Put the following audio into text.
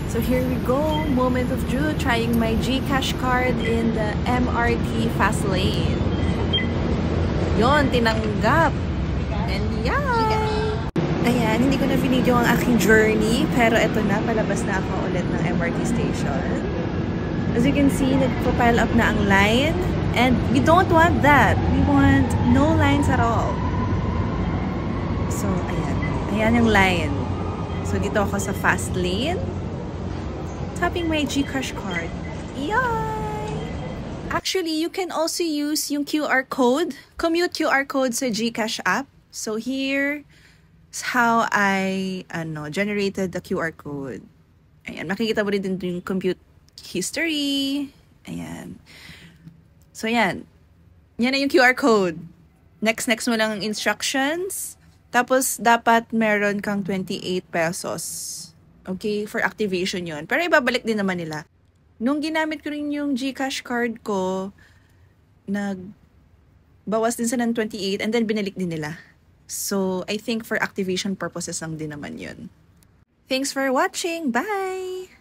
So here we go, moment of truth, trying my GCash card in the MRT fast lane. Yon, tinanggap. And yeah! Ayan, hindi ko na video ang aking journey, pero eto na, palabas na ako ulit ng MRT station. As you can see, nagpo-pile up na ang line, and we don't want that. We want no lines at all. So, ayan. Ayan yung line. So, dito ako sa fast lane. Tapping my GCash card. Yay! Actually, you can also use yung QR code, commute QR code sa GCash app. So here's how I generated the QR code. Ayan, makikita mo rin din yung compute history. Ayan. So ayan. Yan na yung QR code. Next mo lang ang instructions. Tapos dapat meron kang 28 pesos. Okay, for activation yon. Pero ibabalik din naman nila. Nung ginamit ko rin yung GCash card ko, nagbawas din sa ng 28 and then binalik din nila. So, I think for activation purposes lang din naman yun. Thanks for watching! Bye!